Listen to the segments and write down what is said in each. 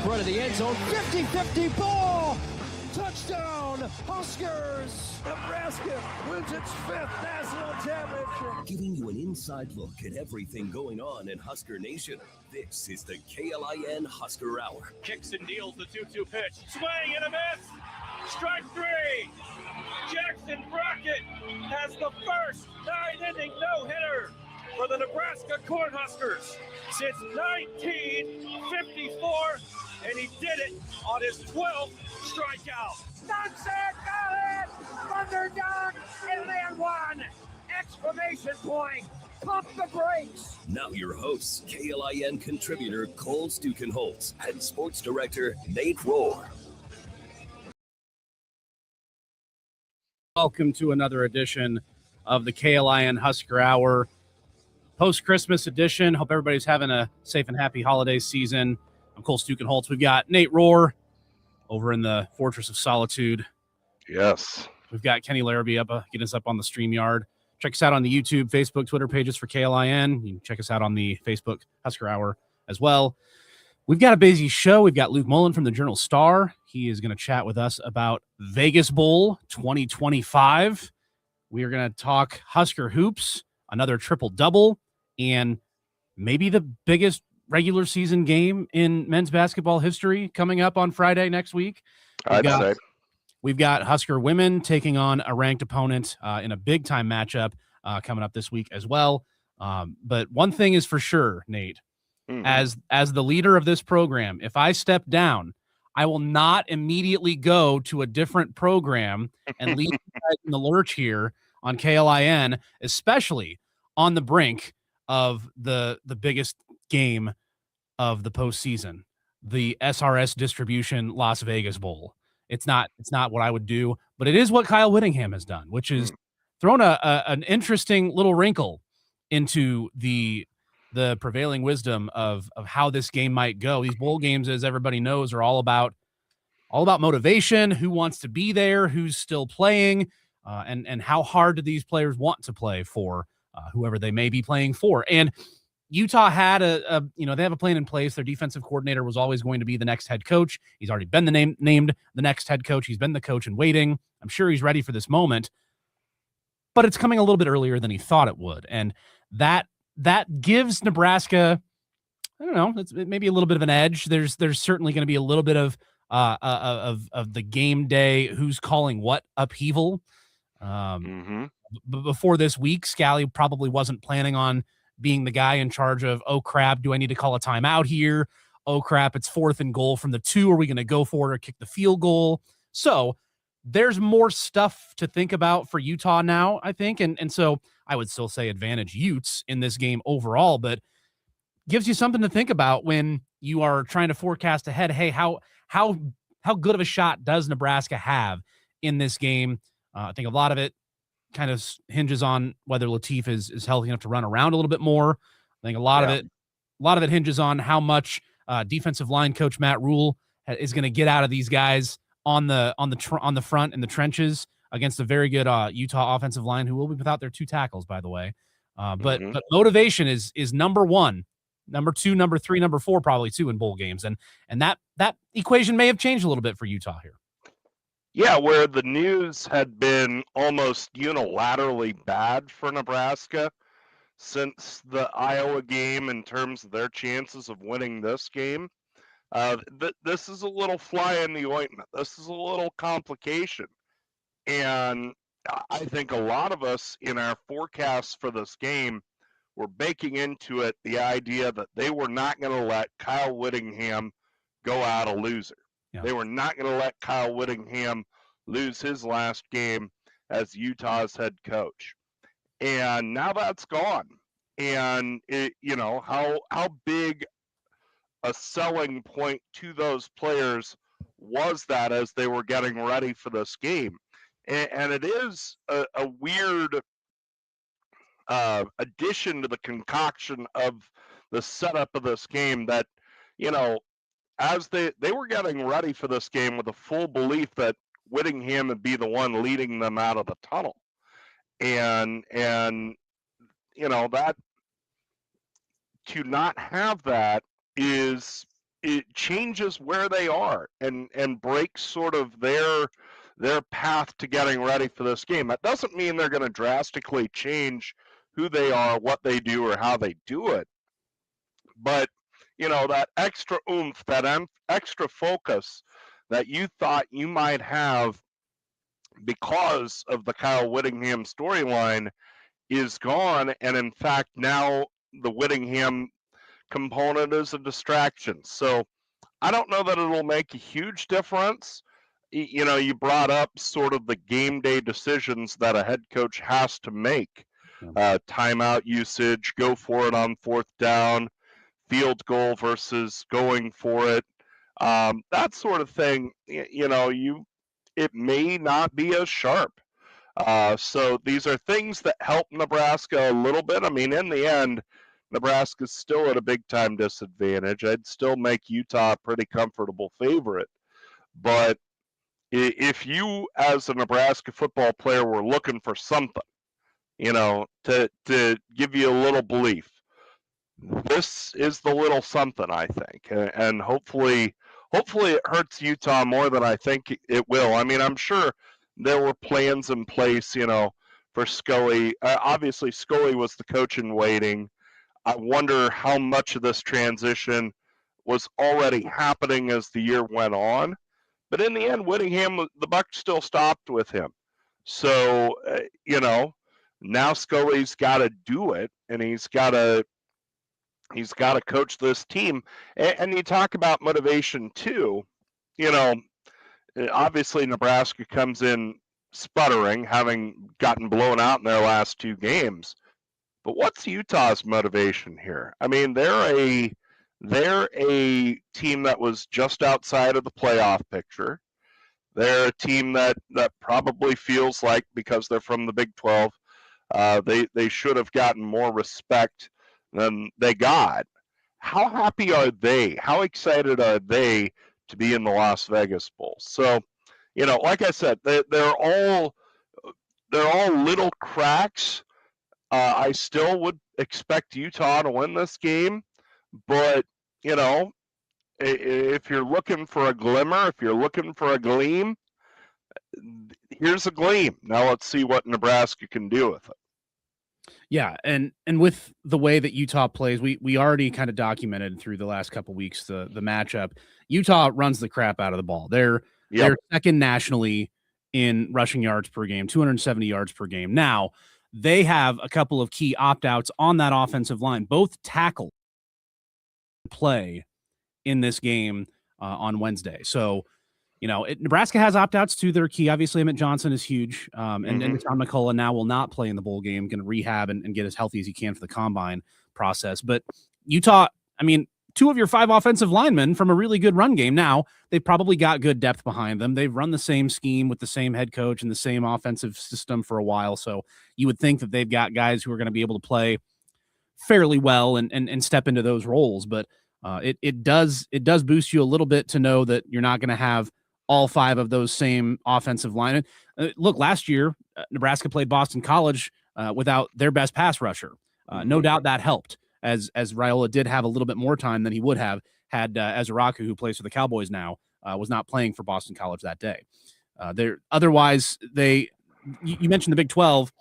Run to the end zone, 50-50 ball! Touchdown, Huskers! Nebraska wins its 5th national championship. Giving you an inside look at everything going on in Husker Nation. This is the KLIN Husker Hour. Kicks and deals the 2-2 pitch. Swing and a miss. Strike 3. Jackson Brockett has the first 9-inning no-hitter for the Nebraska Cornhuskers since 1954, and he did it on his 12th strikeout. Sunset, got it! Thunderdog, and then one! Exclamation point! Pump the brakes! Now your hosts, KLIN contributor Cole Stukenholtz and sports director Nate Rohr. Welcome to another edition of the KLIN Husker Hour, post-Christmas edition. Hope everybody's having a safe and happy holiday season. I'm Cole Stukenholtz. We've got Nate Rohr over in the Fortress of Solitude. Yes. We've got Kenny Larrabee up, getting us up on the StreamYard. Check us out on the YouTube, Facebook, Twitter pages for KLIN. You can check us out on the Facebook Husker Hour as well. We've got a busy show. We've got Luke Mullin from the Journal-Star. He is going to chat with us about Vegas Bowl 2025. We are going to talk Husker hoops, another triple-double, and maybe the biggest regular season game in men's basketball history coming up on Friday next week. We've got Husker women taking on a ranked opponent in a big-time matchup coming up this week as well. But one thing is for sure, Nate, as the leader of this program, if I step down, I will not immediately go to a different program and leave you guys in the lurch here on KLIN, especially on the brink of the biggest game of the postseason, the SRS Distribution Las Vegas Bowl. It's not what I would do, but it is what Kyle Whittingham has done, which is thrown an interesting little wrinkle into the prevailing wisdom of how this game might go. These bowl games, as everybody knows, are all about motivation, who wants to be there, who's still playing, and how hard do these players want to play for whoever they may be playing for. And Utah had they have a plan in place. Their defensive coordinator was always going to be the next head coach. He's already been named the next head coach. He's been the coach in waiting. I'm sure he's ready for this moment, but it's coming a little bit earlier than he thought it would. And that gives Nebraska, I don't know, it's maybe a little bit of an edge. There's certainly going to be a little bit of the game day, who's calling what upheaval. Before this week, Scally probably wasn't planning on being the guy in charge of, oh crap, do I need to call a timeout here? Oh crap, it's 4th and goal from the 2. Are we going to go for it or kick the field goal? So there's more stuff to think about for Utah now, I think. And so I would still say advantage Utes in this game overall, but gives you something to think about when you are trying to forecast ahead. Hey, how good of a shot does Nebraska have in this game? I think a lot of it kind of hinges on whether Latif is healthy enough to run around a little bit more. I think a lot of it hinges on how much defensive line coach Matt Rule is going to get out of these guys on the front in the trenches against a very good Utah offensive line, who will be without their 2 tackles, by the way. But motivation is number 1, number 2, number 3, number 4, probably too in bowl games, and that equation may have changed a little bit for Utah here. Yeah, where the news had been almost unilaterally bad for Nebraska since the Iowa game in terms of their chances of winning this game. This is a little fly in the ointment. This is a little complication. And I think a lot of us in our forecasts for this game were baking into it the idea that they were not going to let Kyle Whittingham go out a loser. Yeah. They were not going to let Kyle Whittingham lose his last game as Utah's head coach. And now that's gone. And how big a selling point to those players was that as they were getting ready for this game. And it is a weird addition to the concoction of the setup of this game that, as they were getting ready for this game with a full belief that Whittingham would be the one leading them out of the tunnel. And that to not have that is it changes where they are and breaks sort of their path to getting ready for this game. That doesn't mean they're going to drastically change who they are, what they do, or how they do it. But, that extra oomph, that extra focus that you thought you might have because of the Kyle Whittingham storyline is gone. And in fact, now the Whittingham component is a distraction. So I don't know that it'll make a huge difference. You brought up sort of the game day decisions that a head coach has to make. Timeout usage, go for it on 4th down, field goal versus going for it. That sort of thing, it may not be as sharp. So these are things that help Nebraska a little bit. I mean, in the end, Nebraska's still at a big-time disadvantage. I'd still make Utah a pretty comfortable favorite. But if you, as a Nebraska football player, were looking for something, to give you a little belief, this is the little something, I think. And hopefully it hurts Utah more than I think it will. I mean, I'm sure there were plans in place, for Scully. Obviously, Scully was the coach in waiting. I wonder how much of this transition was already happening as the year went on. But in the end, Whittingham, the buck still stopped with him. So, now Scully's got to do it, and he's got to coach this team. And you talk about motivation too. Obviously Nebraska comes in sputtering, having gotten blown out in their last 2 games. But what's Utah's motivation here? I mean, they're a team that was just outside of the playoff picture. They're a team that probably feels like, because they're from the Big 12, they should have gotten more respect than they got. How happy are they? How excited are they to be in the Las Vegas Bowl? So, like I said, they're all little cracks. I still would expect Utah to win this game, but if you're looking for a glimmer, if you're looking for a gleam, here's a gleam. Now let's see what Nebraska can do with it. Yeah, and with the way that Utah plays, we already kind of documented through the last couple weeks the matchup. Utah runs the crap out of the ball. They're second nationally in rushing yards per game, 270 yards per game. Now, they have a couple of key opt-outs on that offensive line, both tackle play in this game on Wednesday. So, Nebraska has opt-outs to their key. Obviously, Emmett Johnson is huge. And Tom McCullough now will not play in the bowl game, going to rehab and get as healthy as he can for the combine process. But Utah, I mean, 2 of your 5 offensive linemen from a really good run game. Now, they've probably got good depth behind them. They've run the same scheme with the same head coach and the same offensive system for a while. So you would think that they've got guys who are going to be able to play fairly well and step into those roles. But it does boost you a little bit to know that you're not going to have all 5 of those same offensive linemen. Look, last year, Nebraska played Boston College without their best pass rusher. No doubt that helped, as Raiola did have a little bit more time than he would have had Ezraku, who plays for the Cowboys now, was not playing for Boston College that day. Otherwise, you mentioned the Big 12.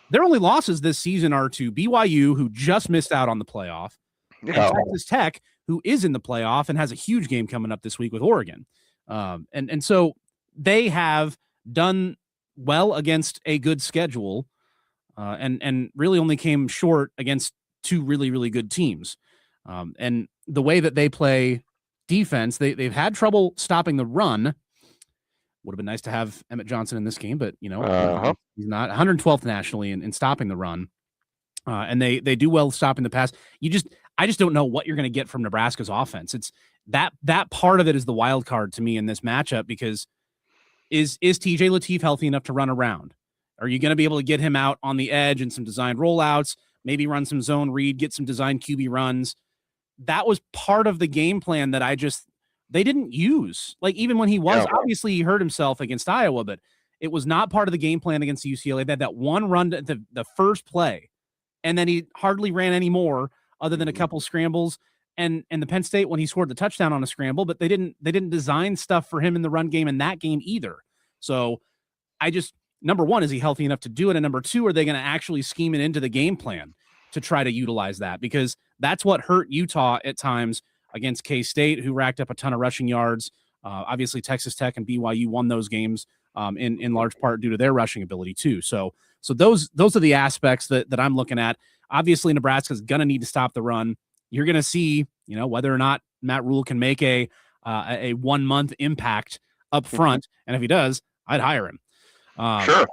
Their only losses this season are to BYU, who just missed out on the playoff, and Texas Tech, who is in the playoff and has a huge game coming up this week with Oregon. And so they have done well against a good schedule, and really only came short against 2 really, really good teams. And the way that they play defense, they've had trouble stopping the run. Would have been nice to have Emmett Johnson in this game, but he's not. 112th nationally in stopping the run. And they do well stopping the pass. I just don't know what you're going to get from Nebraska's offense. It's that part of it is the wild card to me in this matchup, because is TJ Lateef healthy enough to run around? Are you going to be able to get him out on the edge and some designed rollouts, maybe run some zone read, get some designed QB runs? That was part of the game plan that they didn't use. Like, even when he was, obviously he hurt himself against Iowa, but it was not part of the game plan against UCLA. They had that one run to the first play, and then he hardly ran any more other than a couple scrambles. and the Penn State when he scored the touchdown on a scramble, but they didn't design stuff for him in the run game in that game either. So number one, is he healthy enough to do it? And number two, are they going to actually scheme it into the game plan to try to utilize that? Because that's what hurt Utah at times against K-State, who racked up a ton of rushing yards. Obviously, Texas Tech and BYU won those games in large part due to their rushing ability too. So those are the aspects that I'm looking at. Obviously, Nebraska's going to need to stop the run. You're going to see, whether or not Matt Rule can make a 1 month impact up front. And if he does, I'd hire him. Sure.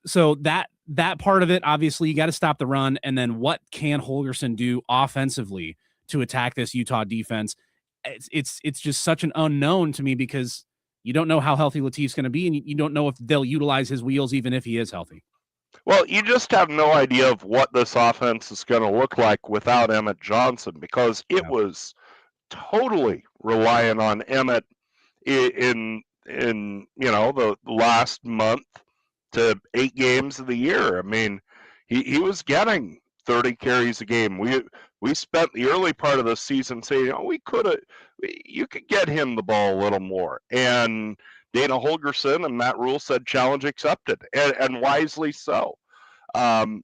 So that part of it, obviously, you got to stop the run. And then what can Holgorsen do offensively to attack this Utah defense? It's just such an unknown to me because you don't know how healthy Latif's going to be, and you don't know if they'll utilize his wheels even if he is healthy. Well, you just have no idea of what this offense is going to look like without Emmett Johnson, because it was totally reliant on Emmett in the last month to 8 games of the year. I mean, he was getting 30 carries a game. We spent the early part of the season saying, you could get him the ball a little more. And Dana Holgorsen and Matt Rule said challenge accepted, and wisely so. I'm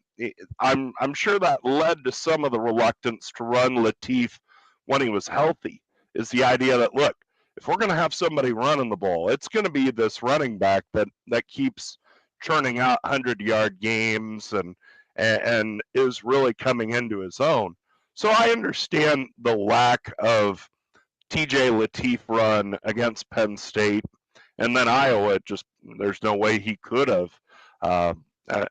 sure that led to some of the reluctance to run Latif when he was healthy, is the idea that, look, if we're going to have somebody running the ball, it's going to be this running back that keeps churning out 100-yard games and is really coming into his own. So I understand the lack of TJ Latif run against Penn State, and then Iowa, there's no way he could have,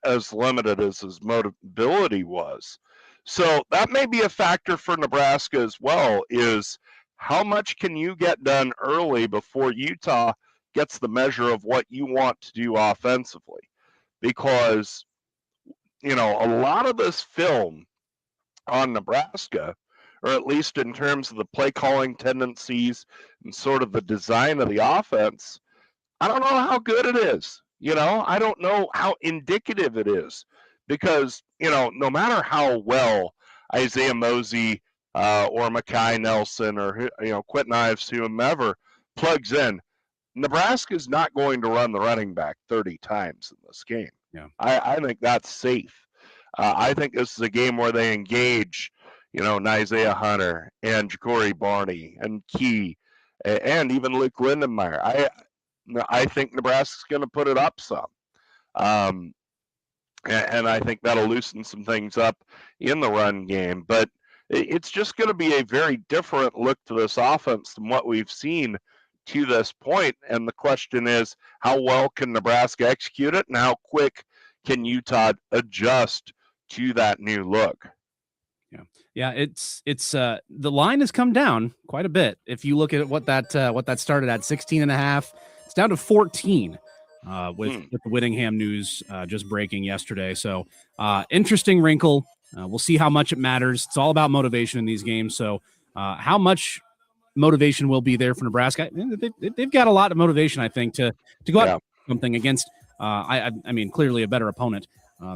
as limited as his mobility was. So that may be a factor for Nebraska as well, is how much can you get done early before Utah gets the measure of what you want to do offensively? Because, a lot of this film on Nebraska, or at least in terms of the play calling tendencies and sort of the design of the offense, I don't know how good it is. I don't know how indicative it is, because, no matter how well Isaiah Mosey or Mackay Nelson or, Quentin Ives, whomever plugs in, Nebraska's not going to run the running back 30 times in this game. Yeah. I think that's safe. I think this is a game where they engage, Isaiah Hunter and Ja'Cory Barney and Key and even Luke Lindenmeyer. I think Nebraska's going to put it up some. And I think that'll loosen some things up in the run game. But it's just going to be a very different look to this offense than what we've seen to this point. And the question is, how well can Nebraska execute it, and how quick can Utah adjust to that new look? Yeah, it's the line has come down quite a bit. If you look at what that started at 16.5, it's down to 14 with the Whittingham news just breaking yesterday. So interesting wrinkle. We'll see how much it matters. It's all about motivation in these games. So how much motivation will be there for Nebraska? They've got a lot of motivation, I think, to go out something against. I mean, clearly a better opponent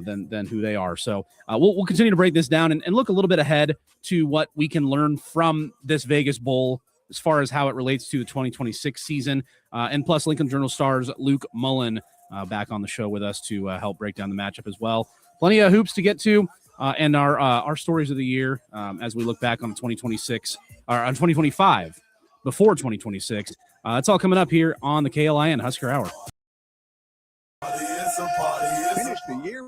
than who they are. So we'll continue to break this down and look a little bit ahead to what we can learn from this Vegas Bowl as far as how it relates to the 2026 season. And plus, Lincoln Journal-Star's Luke Mullin back on the show with us to help break down the matchup as well. Plenty of hoops to get to, and our stories of the year as we look back on 2026 or on 2025 before 2026. That's all coming up here on the KLIN Husker Hour. Finish the year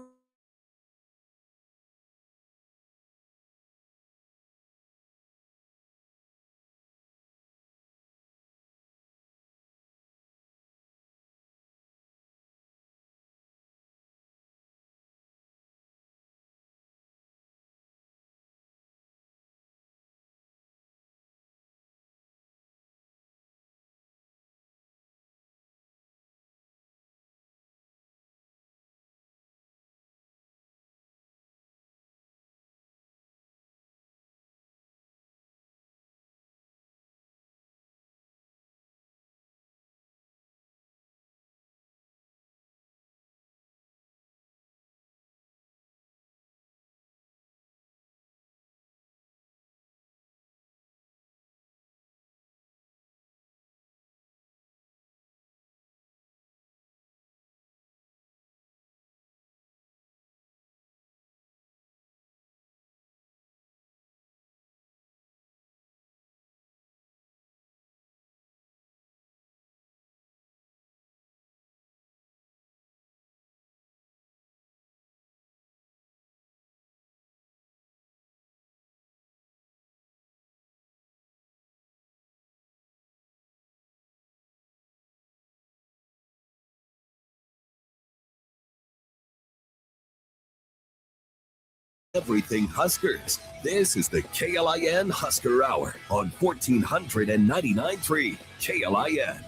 Everything Huskers. This is the KLIN Husker Hour on 1499.3 KLIN.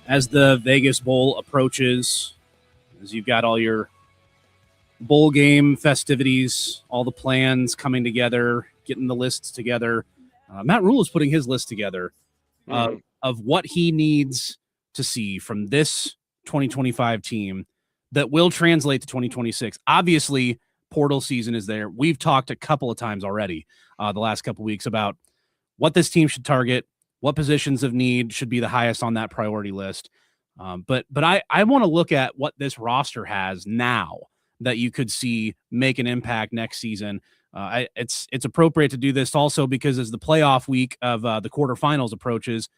As the Vegas Bowl approaches, as you've got all your bowl game festivities, all the plans coming together, getting the lists together, Matt Rule is putting his list together of what he needs to see from this 2025 team that will translate to 2026. Obviously, portal season is there. We've talked a couple of times already the last couple of weeks about what this team should target, what positions of need should be the highest on that priority list. But I want to look at what this roster has now that you could see make an impact next season. It's appropriate to do this also because as the playoff week of the quarterfinals approaches,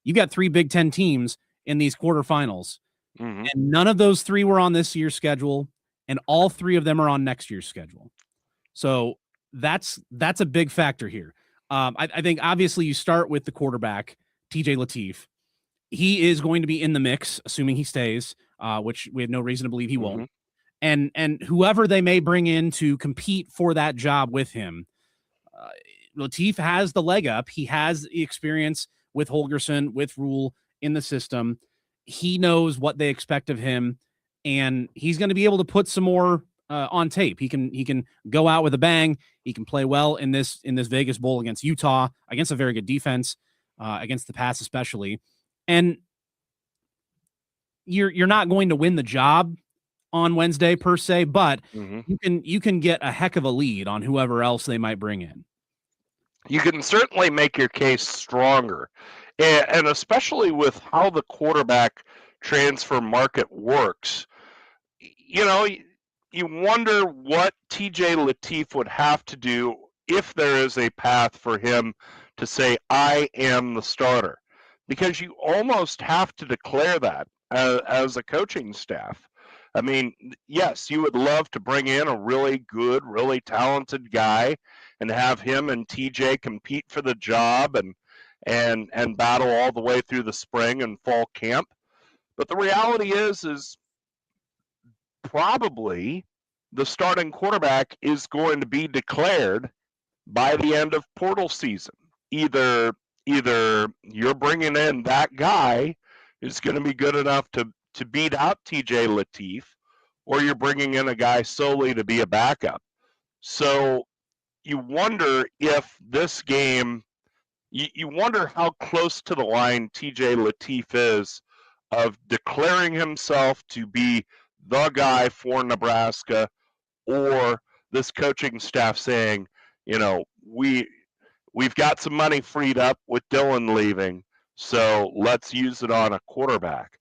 you got 3 Big Ten teams in these quarterfinals. And none of those 3 were on this year's schedule, and all 3 of them are on next year's schedule. So that's a big factor here. I think obviously you start with the quarterback, TJ Lateef. He is going to be in the mix, assuming he stays, which we have no reason to believe he won't. And whoever they may bring in to compete for that job with him, Lateef has the leg up. He has the experience with Holgorsen, with Rule in the system. He knows what they expect of him, and he's going to be able to put some more on tape. He can go out with a bang. He can play well in this Vegas Bowl against Utah, against a very good defense, against the pass especially. And you're not going to win the job on Wednesday per se, but you can get a heck of a lead on whoever else they might bring in. You can certainly make your case stronger. And especially with how the quarterback transfer market works, you know, you wonder what TJ Lateef would have to do if there is a path for him to say, I am the starter. Because you almost have to declare that as a coaching staff. I mean, yes, you would love to bring in a really good, really talented guy and have him and TJ compete for the job and battle all the way through the spring and fall camp. But the reality is probably the starting quarterback is going to be declared by the end of portal season. Either you're bringing in that guy who's going to be good enough to beat out TJ Lateef, or you're bringing in a guy solely to be a backup. So you wonder if this game, you wonder how close to the line TJ Lateef is of declaring himself to be the guy for Nebraska, or this coaching staff saying, you know, we've got some money freed up with Dylan leaving, so let's use it on a quarterback.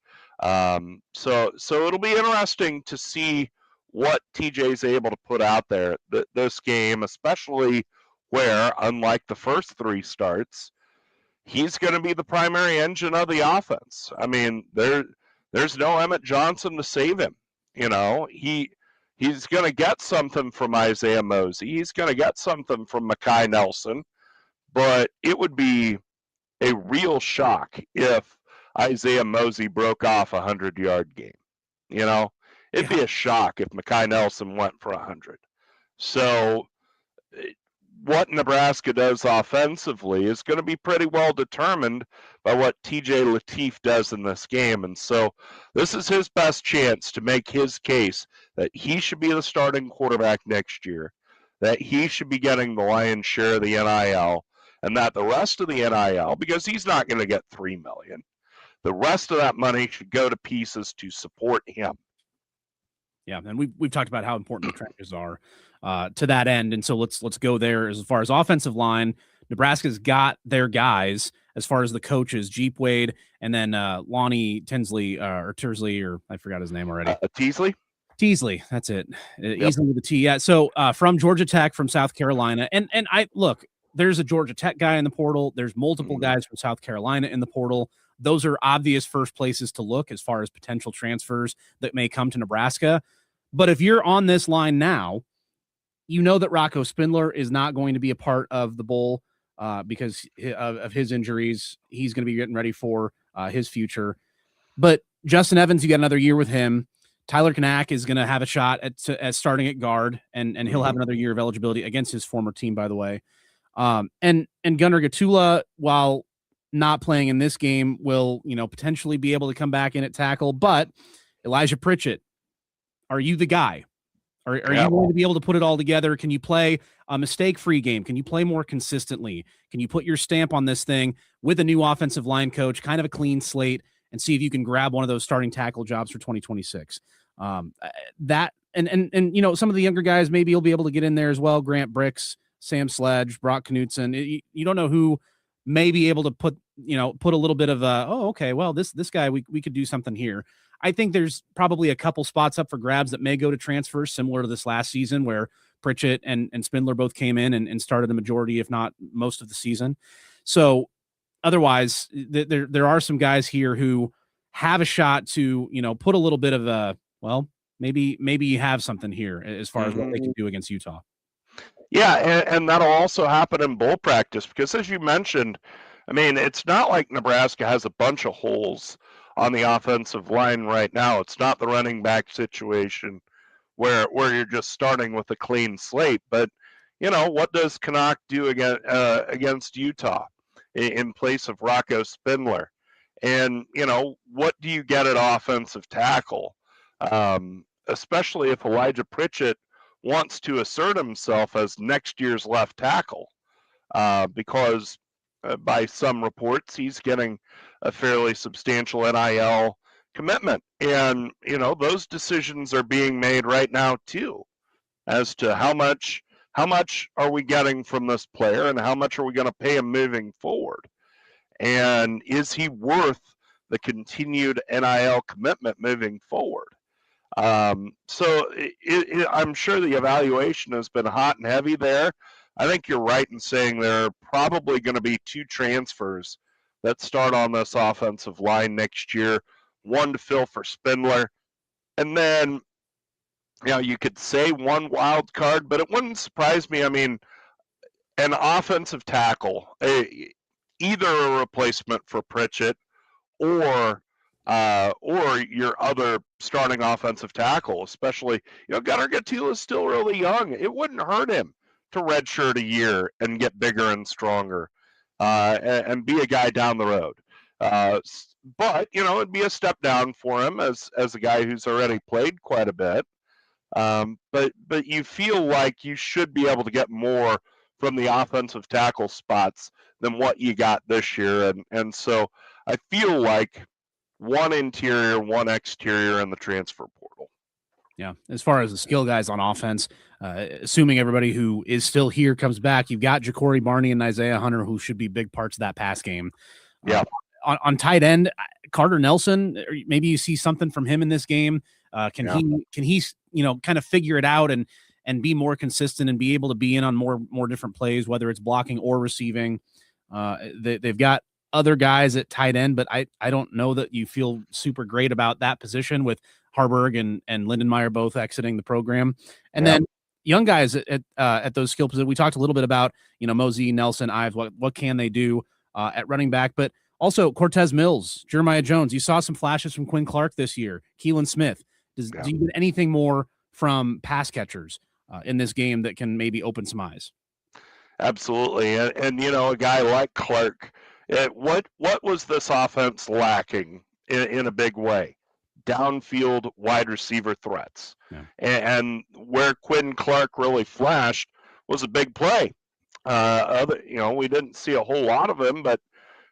So it'll be interesting to see what TJ's able to put out there this game, especially where, unlike the first 3 starts, he's going to be the primary engine of the offense. I mean, there's no Emmett Johnson to save him. You know, he's going to get something from Isaiah Mosey. He's going to get something from Mekhi Nelson. But it would be a real shock if Isaiah Mosey broke off a 100-yard game. You know, it'd be a shock if Mekhi Nelson went for 100. So what Nebraska does offensively is going to be pretty well determined by what TJ Lateef does in this game. And so this is his best chance to make his case that he should be the starting quarterback next year, that he should be getting the lion's share of the NIL, and that the rest of the NIL, because he's not going to get $3 million, the rest of that money should go to pieces to support him. Yeah, and we've talked about how important the trenches are to that end, and so let's go there. As far as offensive line, Nebraska's got their guys. As far as the coaches, Jeep Wade, and then Lonnie Tinsley or Tersley, or I forgot his name already. Teasley, that's it. Easily with the T. Yeah. So from Georgia Tech, from South Carolina, and I look. There's a Georgia Tech guy in the portal. There's multiple guys from South Carolina in the portal. Those are obvious first places to look as far as potential transfers that may come to Nebraska. But if you're on this line now, you know that Rocco Spindler is not going to be a part of the bowl because of his injuries. He's going to be getting ready for his future. But Justin Evans, you got another year with him. Tyler Knack is going to have a shot at starting at guard, and he'll have another year of eligibility against his former team, by the way. And Gunnar Gatula, while not playing in this game, will potentially be able to come back in at tackle. But Elijah Pritchett, are you the guy? Are you going to be able to put it all together? Can you play a mistake-free game? Can you play more consistently? Can you put your stamp on this thing with a new offensive line coach, kind of a clean slate, and see if you can grab one of those starting tackle jobs for 2026? That and some of the younger guys, maybe you'll be able to get in there as well. Grant Bricks, Sam Sledge, Brock Knutson. You don't know who may be able to put a little bit of this guy, we could do something here. I think there's probably a couple spots up for grabs that may go to transfers, similar to this last season where Pritchett and Spindler both came in and started the majority, if not most of the season. So otherwise, there are some guys here who have a shot to, put a little bit of a, maybe you have something here as far as what they can do against Utah. Yeah, and that'll also happen in bowl practice because, as you mentioned, I mean, it's not like Nebraska has a bunch of holes on the offensive line right now. It's not the running back situation where you're just starting with a clean slate. But, what does Canuck do against Utah in place of Rocco Spindler? And, what do you get at offensive tackle? Especially if Elijah Pritchett wants to assert himself as next year's left tackle, because by some reports he's getting a fairly substantial NIL commitment. And, those decisions are being made right now too, as to how much are we getting from this player and how much are we going to pay him moving forward? And is he worth the continued NIL commitment moving forward? So I'm sure the evaluation has been hot and heavy there. I think you're right in saying there are probably going to be 2 transfers that start on this offensive line next year, one to fill for Spindler. And then, you could say one wild card, but it wouldn't surprise me. I mean, an offensive tackle, either a replacement for Pritchett or your other starting offensive tackle, especially, Gunnar Gatula is still really young. It wouldn't hurt him to redshirt a year and get bigger and stronger, and be a guy down the road. But, it'd be a step down for him as a guy who's already played quite a bit. But you feel like you should be able to get more from the offensive tackle spots than what you got this year. And so I feel like one interior, one exterior in the transfer portal. Yeah. As far as the skill guys on offense, assuming everybody who is still here comes back, you've got Ja'Cory Barney and Isaiah Hunter, who should be big parts of that pass game. Yeah. On tight end, Carter Nelson, maybe you see something from him in this game. Can he kind of figure it out and be more consistent and be able to be in on more different plays, whether it's blocking or receiving? They've got other guys at tight end, but I don't know that you feel super great about that position with Harburg and Lindenmeyer both exiting the program. And then young guys at those skill positions. We talked a little bit about, Mosey, Nelson, Ives, what can they do at running back, but also Cortez Mills, Jeremiah Jones. You saw some flashes from Quinn Clark this year, Keelan Smith. Do you get anything more from pass catchers in this game that can maybe open some eyes? Absolutely. And a guy like Clark, what was this offense lacking in a big way? Downfield wide receiver threats. Yeah. And where Quinn Clark really flashed was a big play. We didn't see a whole lot of him, but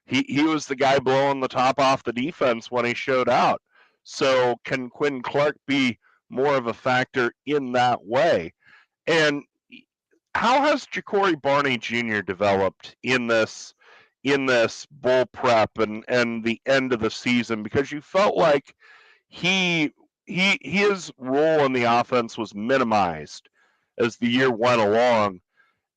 he was the guy blowing the top off the defense when he showed out. So can Quinn Clark be more of a factor in that way? And how has Ja'Cory Barney Jr. developed in this bowl prep and the end of the season? Because you felt like his role in the offense was minimized as the year went along,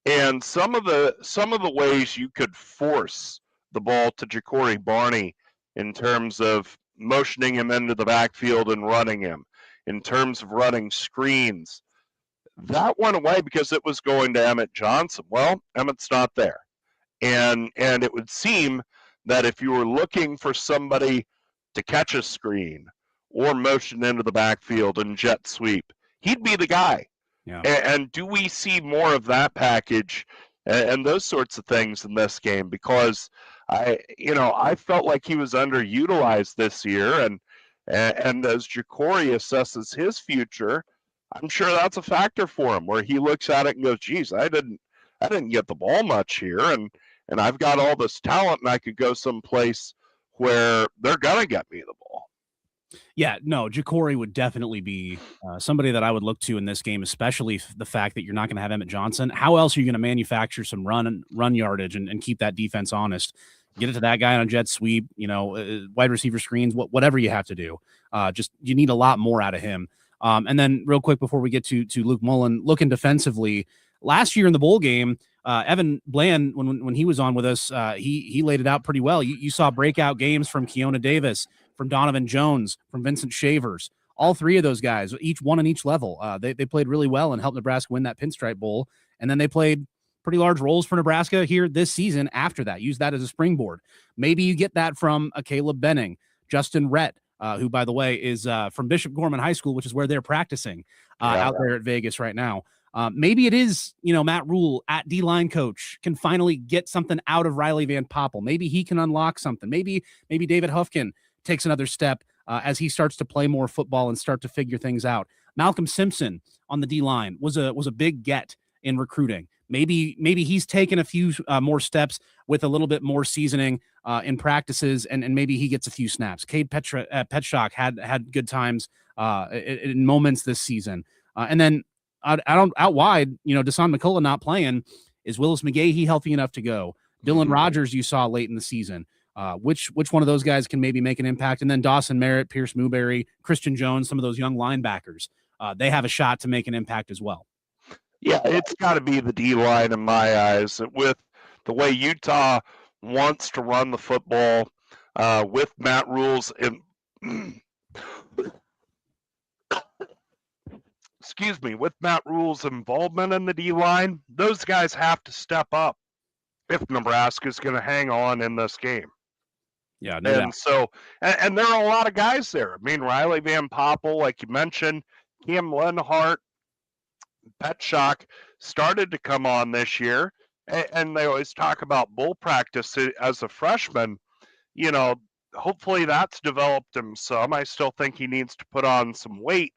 and some of the ways you could force the ball to Ja'Cory Barney in terms of motioning him into the backfield and running him, in terms of running screens, that went away because it was going to Emmett Johnson. Well, Emmett's not there, and it would seem that if you were looking for somebody to catch a screen or motion into the backfield and jet sweep, he'd be the guy. Yeah. And do we see more of that package and those sorts of things in this game? Because I felt like he was underutilized this year, and as Ja'Cory assesses his future, I'm sure that's a factor for him, where he looks at it and goes, geez, I didn't get the ball much here, and I've got all this talent, and I could go someplace where they're gonna get me the ball. Yeah, no, Ja'Cory would definitely be somebody that I would look to in this game, especially the fact that you're not going to have Emmett Johnson. How else are you going to manufacture some run yardage and keep that defense honest? Get it to that guy on a jet sweep, wide receiver screens, whatever you have to do. Just you need a lot more out of him. And then real quick before we get to Luke Mullin, looking defensively, last year in the bowl game, Evan Bland, when he was on with us, he laid it out pretty well. You saw breakout games from Keona Davis, from Donovan Jones, from Vincent Shavers. All three of those guys, each one on each level, they played really well and helped Nebraska win that Pinstripe Bowl. And then they played pretty large roles for Nebraska here this season after that. Use that as a springboard. Maybe you get that from a Caleb Benning, Justin Rhett, who, by the way, is from Bishop Gorman High School, which is where they're practicing out there at Vegas right now. Maybe it is, Matt Rule at D-line coach can finally get something out of Riley Van Poppel. Maybe he can unlock something. Maybe David Huffkin takes another step as he starts to play more football and start to figure things out. Malcolm Simpson on the D-line was a big get in recruiting. Maybe he's taken a few more steps with a little bit more seasoning in practices, and maybe he gets a few snaps. Cade Petschok had good times in moments this season. And then out wide, Deshaun McCullough not playing. Is Willis McGahee healthy enough to go? Dylan Rogers you saw late in the season. Which one of those guys can maybe make an impact? And then Dawson Merritt, Pierce Newberry, Christian Jones, some of those young linebackers, they have a shot to make an impact as well. Yeah, it's got to be the D-line in my eyes. With the way Utah wants to run the football, with Matt Rule's with Matt Rule's involvement in the D-line, those guys have to step up if Nebraska's going to hang on in this game. Yeah, no doubt. So there are a lot of guys there. I mean, Riley Van Poppel, like you mentioned, Cam Lenhart, Petschok started to come on this year, and they always talk about bull practice as a freshman. Hopefully that's developed him some. I still think he needs to put on some weight.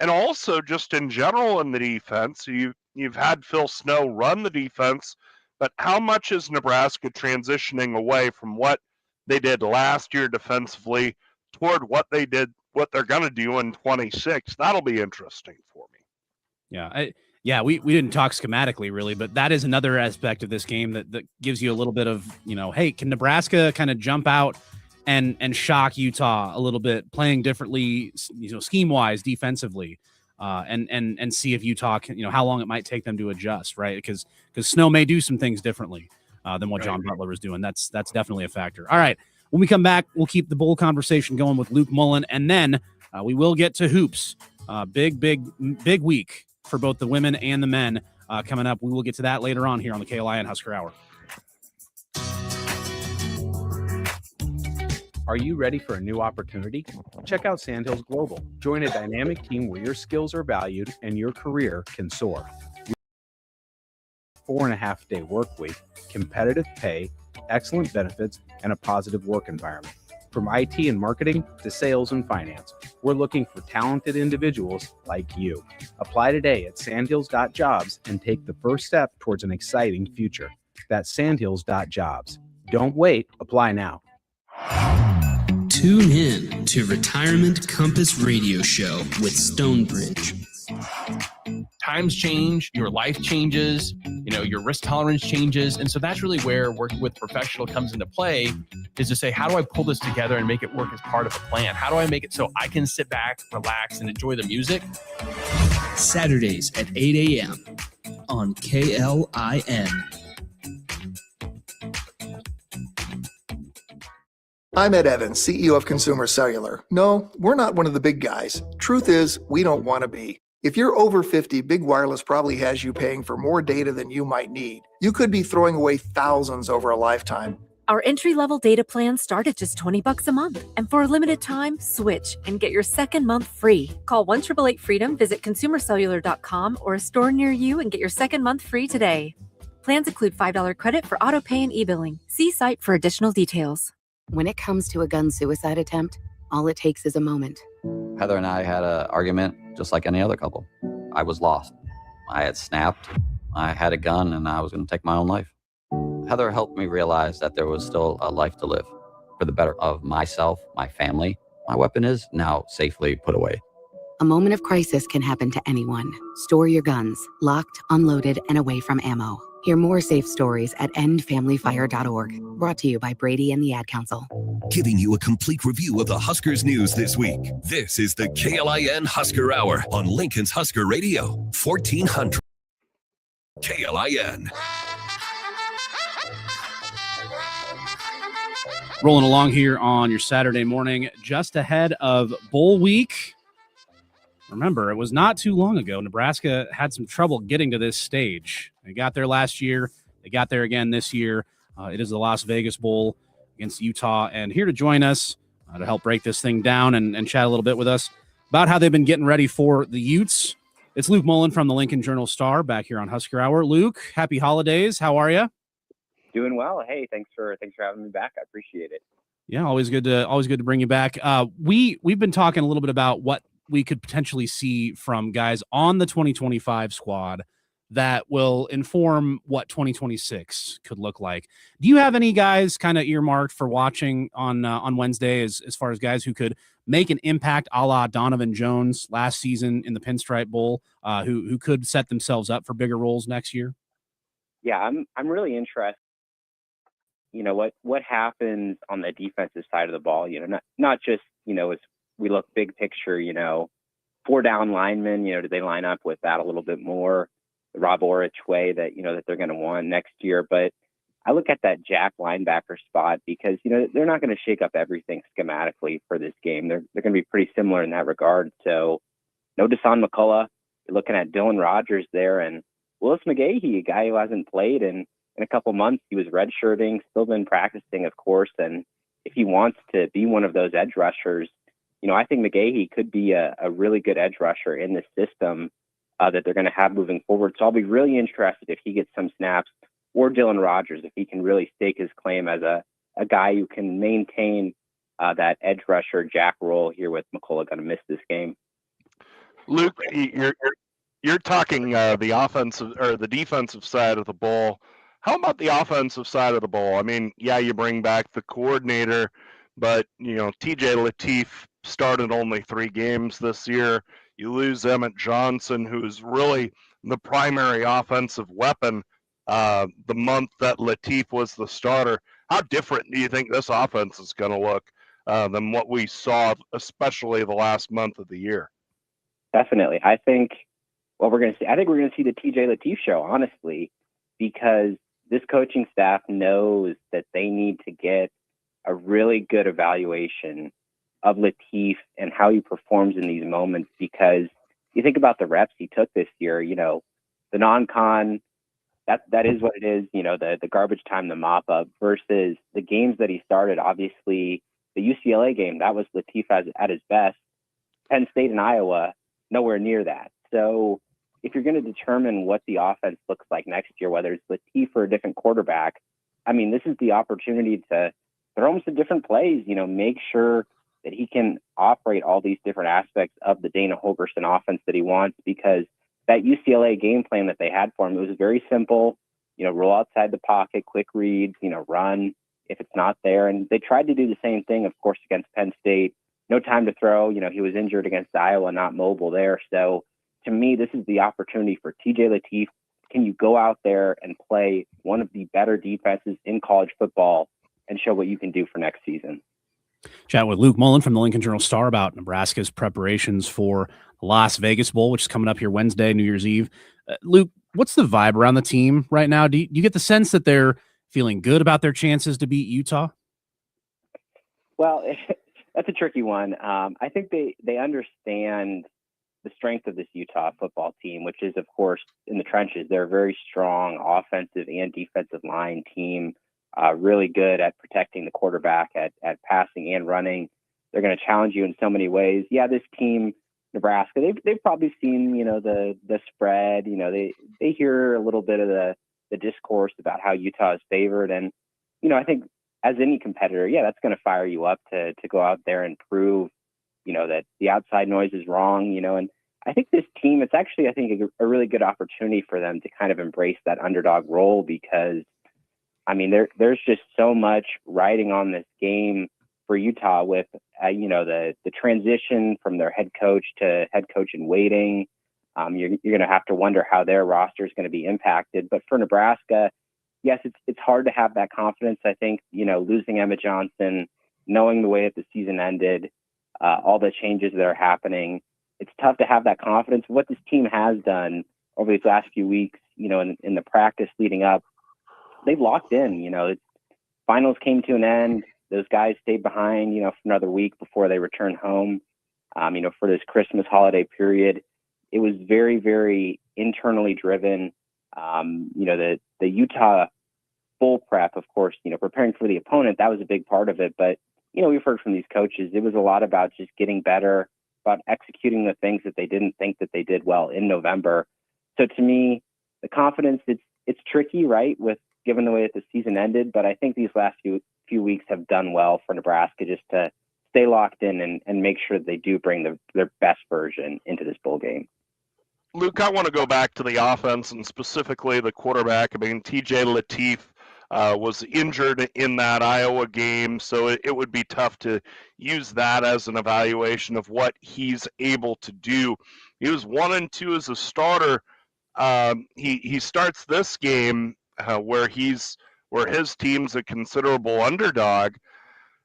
And also just in general in the defense, you've had Phil Snow run the defense, but how much is Nebraska transitioning away from what they did last year defensively toward what they're going to do in 26? That'll be interesting for me. Yeah, we didn't talk schematically really, but that is another aspect of this game that gives you a little bit of, hey, can Nebraska kind of jump out and shock Utah a little bit, playing differently, scheme wise defensively, and see if Utah can, how long it might take them to adjust, right? Because Snow may do some things differently than what John Butler was doing. That's definitely a factor. All right, when we come back, we'll keep the bowl conversation going with Luke Mullin, and then we will get to hoops. Big week for both the women and the men coming up. We will get to that later on here on the KLIN Husker Hour. Are you ready for a new opportunity? Check out Sandhills Global. Join a dynamic team where your skills are valued and your career can soar. 4.5-day work week, competitive pay, excellent benefits, and a positive work environment. From IT and marketing to sales and finance, we're looking for talented individuals like you. Apply today at sandhills.jobs and take the first step towards an exciting future. That's sandhills.jobs. Don't wait. Apply now. Tune in to Retirement Compass Radio Show with Stonebridge. Times change, your life changes, your risk tolerance changes. And so that's really where working with a professional comes into play, is to say, how do I pull this together and make it work as part of a plan? How do I make it so I can sit back, relax, and enjoy the music? Saturdays at 8 a.m. on KLIN. I'm Ed Evans, CEO of Consumer Cellular. No, we're not one of the big guys. Truth is, we don't want to be. If you're over 50, Big Wireless probably has you paying for more data than you might need. You could be throwing away thousands over a lifetime. Our entry-level data plans start at just $20 a month. And for a limited time, switch and get your second month free. Call 1-888-FREEDOM, visit consumercellular.com or a store near you and get your second month free today. Plans include $5 credit for auto pay and e-billing. See site for additional details. When it comes to a gun suicide attempt, all it takes is a moment. Heather and I had an argument just like any other couple. I was lost. I had snapped. I had a gun and I was going to take my own life. Heather helped me realize that there was still a life to live for the better of myself, my family. My weapon is now safely put away. A moment of crisis can happen to anyone. Store your guns, locked, unloaded, and away from ammo. Hear more safe stories at endfamilyfire.org. Brought to you by Brady and the Ad Council. Giving you a complete review of the Huskers news this week. This is the KLIN Husker Hour on Lincoln's Husker Radio, 1400 KLIN. Rolling along here on your Saturday morning, just ahead of bowl week. Remember, it was not too long ago. Nebraska had some trouble getting to this stage. They got there last year. They got there again this year. It is the Las Vegas Bowl against Utah. And here to join us to help break this thing down and chat a little bit with us about how they've been getting ready for the Utes. It's Luke Mullin from the Lincoln Journal-Star back here on Husker Hour. Luke, happy holidays. How are you? Doing well. Hey, thanks for having me back. I appreciate it. Yeah, always good to bring you back. We've been talking a little bit about what we could potentially see from guys on the 2025 squad that will inform what 2026 could look like. Do you have any guys kind of earmarked for watching on Wednesday as far as guys who could make an impact a la Donovan Jones last season in the Pinstripe Bowl, who could set themselves up for bigger roles next year? Yeah, I'm really interested. You know, what happens on the defensive side of the ball, you know, not just, you know, as we look big picture, you know, 4 down linemen, you know, do they line up with that a little bit more, the Rob Orich way that, you know, that they're going to want next year. But I look at that Jack linebacker spot because, you know, they're not going to shake up everything schematically for this game. They're going to be pretty similar in that regard. So no Deshaun McCullough, you're looking at Dylan Rogers there, and Willis McGahee, a guy who hasn't played in a couple months. He was redshirting, still been practicing, of course. And if he wants to be one of those edge rushers, you know, I think McGahee could be a really good edge rusher in the system that they're going to have moving forward. So I'll be really interested if he gets some snaps, or Dylan Rogers, if he can really stake his claim as a guy who can maintain that edge rusher Jack role here with McCullough going to miss this game. Luke, you're talking the offensive or the defensive side of the ball. How about the offensive side of the ball? I mean, yeah, you bring back the coordinator, but, you know, TJ Lateef started only 3 games this year. You lose Emmett Johnson, who's really the primary offensive weapon the month that Lateef was the starter. How different do you think this offense is going to look than what we saw, especially the last month of the year? Definitely. I think we're going to see the TJ Lateef show, honestly, because this coaching staff knows that they need to get a really good evaluation of Lateef and how he performs in these moments, because you think about the reps he took this year, you know, the non-con, that is what it is, you know, the garbage time, the mop-up, versus the games that he started. Obviously, the UCLA game, that was Lateef at his best. Penn State and Iowa, nowhere near that. So if you're going to determine what the offense looks like next year, whether it's Lateef or a different quarterback, I mean, this is the opportunity to throw him some different plays, you know, make sure that he can operate all these different aspects of the Dana Holgorsen offense that he wants, because that UCLA game plan that they had for him, it was very simple, you know, roll outside the pocket, quick reads, you know, run if it's not there. And they tried to do the same thing, of course, against Penn State. No time to throw, you know, he was injured against Iowa, not mobile there. So to me, this is the opportunity for TJ Lateef. Can you go out there and play one of the better defenses in college football and show what you can do for next season? Chat with Luke Mullin from the Lincoln Journal-Star about Nebraska's preparations for the Las Vegas Bowl, which is coming up here Wednesday, New Year's Eve. Luke, what's the vibe around the team right now? Do you get the sense that they're feeling good about their chances to beat Utah? Well, that's a tricky one. I think they understand the strength of this Utah football team, which is, of course, in the trenches. They're a very strong offensive and defensive line team. really good at protecting the quarterback, at passing and running. They're going to challenge you in so many ways. Yeah, this team, Nebraska, they've probably seen, the spread. They hear a little bit of the discourse about how Utah is favored. And, I think as any competitor, yeah, that's going to fire you up to go out there and prove, that the outside noise is wrong, and I think this team, it's actually, I think, a really good opportunity for them to kind of embrace that underdog role because, I mean, there's just so much riding on this game for Utah with, the transition from their head coach to head coach in waiting. You're going to have to wonder how their roster is going to be impacted. But for Nebraska, yes, it's hard to have that confidence. I think, losing Emma Johnson, knowing the way that the season ended, all the changes that are happening, it's tough to have that confidence. What this team has done over these last few weeks, in the practice leading up, they've locked in. Finals came to an end. Those guys stayed behind, for another week before they returned home. For this Christmas holiday period, it was very, very internally driven. The Utah bowl prep, of course, preparing for the opponent, that was a big part of it. But, we've heard from these coaches, it was a lot about just getting better, about executing the things that they didn't think that they did well in November. So to me, the confidence, it's tricky, right, with given the way that the season ended. But I think these last few weeks have done well for Nebraska just to stay locked in and make sure that they do bring their best version into this bowl game. Luke, I want to go back to the offense and specifically the quarterback. I mean, TJ Lateef was injured in that Iowa game, so it would be tough to use that as an evaluation of what he's able to do. He was 1-2 as a starter. He starts this game where his team's a considerable underdog.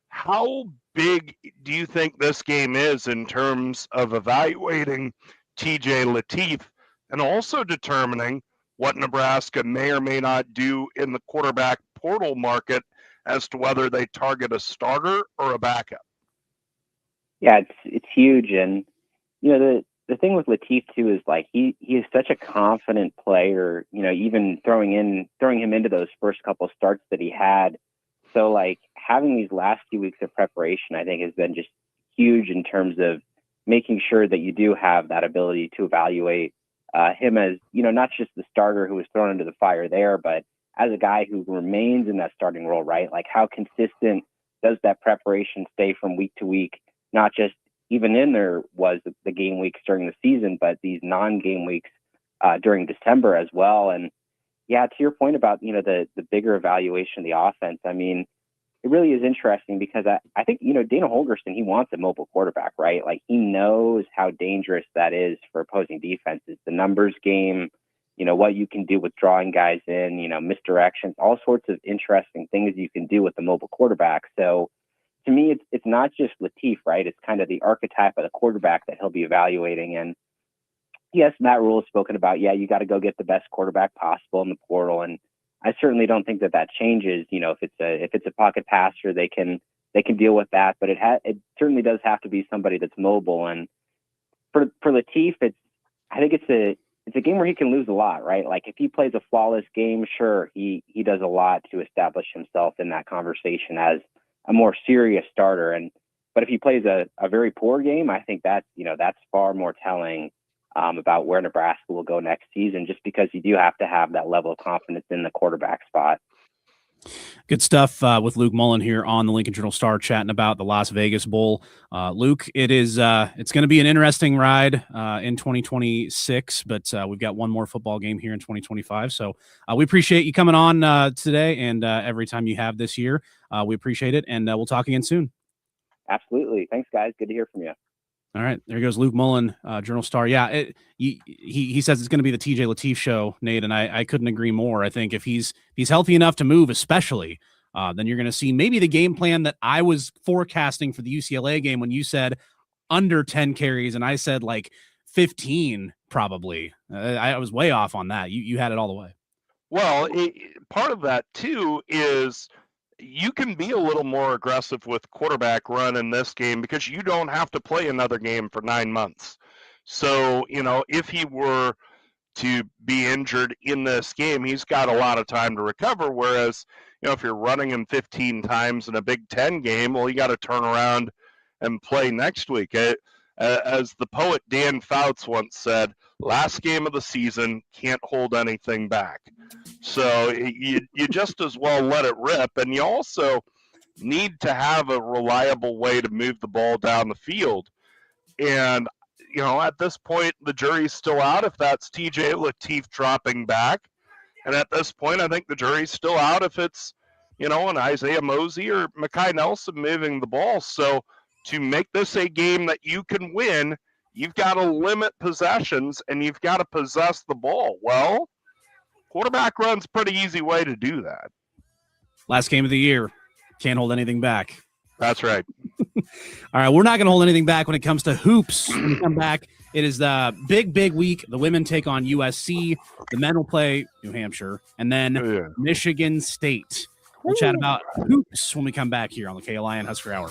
How big do you think this game is in terms of evaluating TJ Lateef and also determining what Nebraska may or may not do in the quarterback portal market as to whether they target a starter or a backup? Yeah, it's huge. And, the thing with Lateef too is like he is such a confident player, even throwing him into those first couple starts that he had. So like having these last few weeks of preparation, I think has been just huge in terms of making sure that you do have that ability to evaluate him as, not just the starter who was thrown into the fire there, but as a guy who remains in that starting role, right? Like how consistent does that preparation stay from week to week, not just even in there was the game weeks during the season, but these non-game weeks during December as well. And yeah, to your point about, the bigger evaluation of the offense, I mean, it really is interesting because I think, Dana Holgorsen, he wants a mobile quarterback, right? Like he knows how dangerous that is for opposing defenses, the numbers game, what you can do with drawing guys in, misdirections, all sorts of interesting things you can do with the mobile quarterback. So to me, it's not just Lateef, right? It's kind of the archetype of the quarterback that he'll be evaluating. And yes, Matt Rule has spoken about, yeah, you got to go get the best quarterback possible in the portal. And I certainly don't think that changes. If it's a pocket passer, they can deal with that. But it certainly does have to be somebody that's mobile. And for Lateef, I think it's a game where he can lose a lot, right? Like if he plays a flawless game, sure, he does a lot to establish himself in that conversation as a more serious starter. But if he plays a very poor game, I think that's far more telling about where Nebraska will go next season, just because you do have to have that level of confidence in the quarterback spot. Good stuff with Luke Mullin here on the Lincoln Journal-Star chatting about the Las Vegas Bowl. Luke, it's going to be an interesting ride in 2026, but we've got one more football game here in 2025. So we appreciate you coming on today and every time you have this year. We appreciate it, and we'll talk again soon. Absolutely. Thanks, guys. Good to hear from you. All right, there goes Luke Mullin, Journal-Star. Yeah, he says it's going to be the TJ Lateef show, Nate, and I couldn't agree more. I think if he's healthy enough to move, especially, then you're going to see maybe the game plan that I was forecasting for the UCLA game when you said under 10 carries, and I said like 15 probably. I was way off on that. You had it all the way. Well, part of that too is you can be a little more aggressive with quarterback run in this game because you don't have to play another game for 9 months. So, if he were to be injured in this game. He's got a lot of time to recover, whereas, if you're running him 15 times in a Big Ten game, well, you got to turn around and play next week. As the poet Dan Fouts once said, last game of the season, can't hold anything back. So you just as well let it rip, and you also need to have a reliable way to move the ball down the field. And, at this point, the jury's still out if that's TJ Lateef dropping back. And at this point, I think the jury's still out if it's, an Isaiah Mosey or Mekhi Nelson moving the ball. So to make this a game that you can win, you've got to limit possessions and you've got to possess the ball. Well, quarterback run's a pretty easy way to do that. Last game of the year. Can't hold anything back. That's right. All right, we're not going to hold anything back when it comes to hoops. When we come back, it is the big week. The women take on USC. The men will play New Hampshire. And then Michigan State. We'll chat about hoops when we come back here on the KLIN Husker Hour.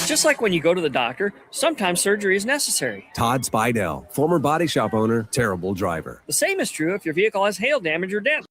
Just like when you go to the doctor, sometimes surgery is necessary. Todd Spidell, former body shop owner, terrible driver. The same is true if your vehicle has hail damage or dent.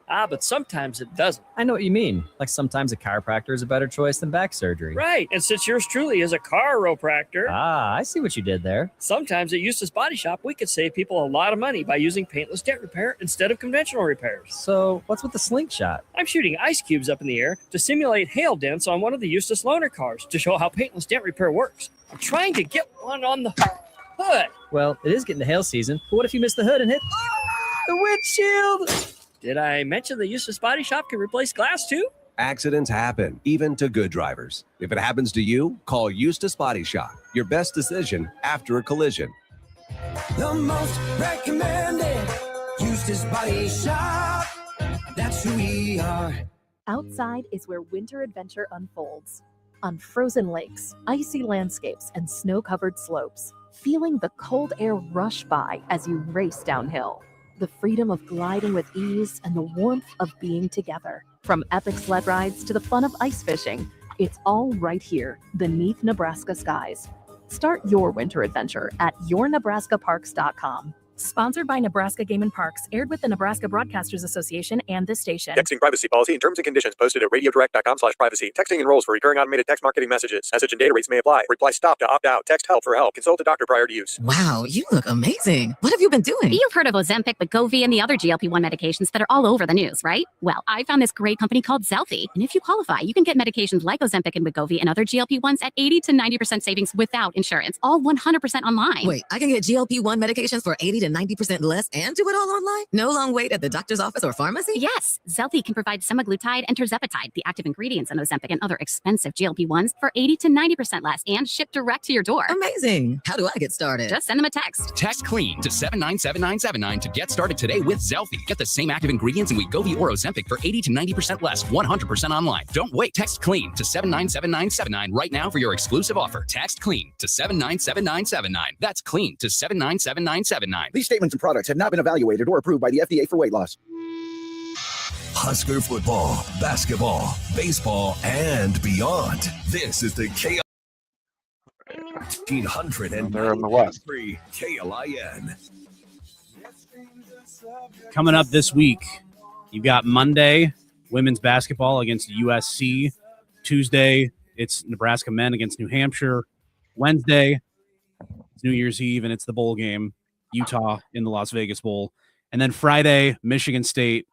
But sometimes it doesn't. I know what you mean. Like sometimes a chiropractor is a better choice than back surgery. Right. And since yours truly is a chiropractor. I see what you did there. Sometimes at Eustace Body Shop, we could save people a lot of money by using paintless dent repair instead of conventional repairs. So what's with the slingshot? I'm shooting ice cubes up in the air to simulate hail dents on one of the Eustace loaner cars to show how paintless dent repair works. I'm trying to get one on the hood. Well, it is getting to hail season, but what if you miss the hood and hit the windshield? Did I mention that Eustace Body Shop can replace glass too? Accidents happen, even to good drivers. If it happens to you, call Eustace Body Shop. Your best decision after a collision. The most recommended Eustace Body Shop. That's who we are. Outside is where winter adventure unfolds. On frozen lakes, icy landscapes, and snow-covered slopes. Feeling the cold air rush by as you race downhill. The freedom of gliding with ease and the warmth of being together. From epic sled rides to the fun of ice fishing, it's all right here beneath Nebraska skies. Start your winter adventure at yournebraskaparks.com. Sponsored by Nebraska Game and Parks, aired with the Nebraska Broadcasters Association and this station. Texting privacy policy and terms and conditions posted at radiodirect.com/privacy. Texting enrolls for recurring automated text marketing messages. Message and data rates may apply. Reply stop to opt out. Text help for help. Consult a doctor prior to use. Wow, you look amazing. What have you been doing? You've heard of Ozempic, Wegovy, and the other GLP-1 medications that are all over the news, right? Well, I found this great company called Zelfie. And if you qualify, you can get medications like Ozempic and Wegovy and other GLP-1s at 80 to 90% savings without insurance. All 100% online. Wait, I can get GLP-1 medications for 80 to 90% less and do it all online? No long wait at the doctor's office or pharmacy? Yes, Zelfie can provide semaglutide and tirzepatide, the active ingredients in Ozempic and other expensive GLP-1s, for 80 to 90% less and shipped direct to your door. Amazing. How do I get started? Just send them a text. Text KLIN to 797979 to get started today with Zelfie. Get the same active ingredients in Wegovy or Ozempic for 80 to 90% less, 100% online. Don't wait. Text KLIN to 797979 right now for your exclusive offer. Text KLIN to 797979. That's KLIN to 797979. These statements and products have not been evaluated or approved by the FDA for weight loss. Husker football, basketball, baseball, and beyond. This is the KLIN 1593 KLIN. Coming up this week, you've got Monday, women's basketball against USC. Tuesday, it's Nebraska men against New Hampshire. Wednesday, it's New Year's Eve, and it's the bowl game, Utah in the Las Vegas Bowl. And then Friday, Michigan State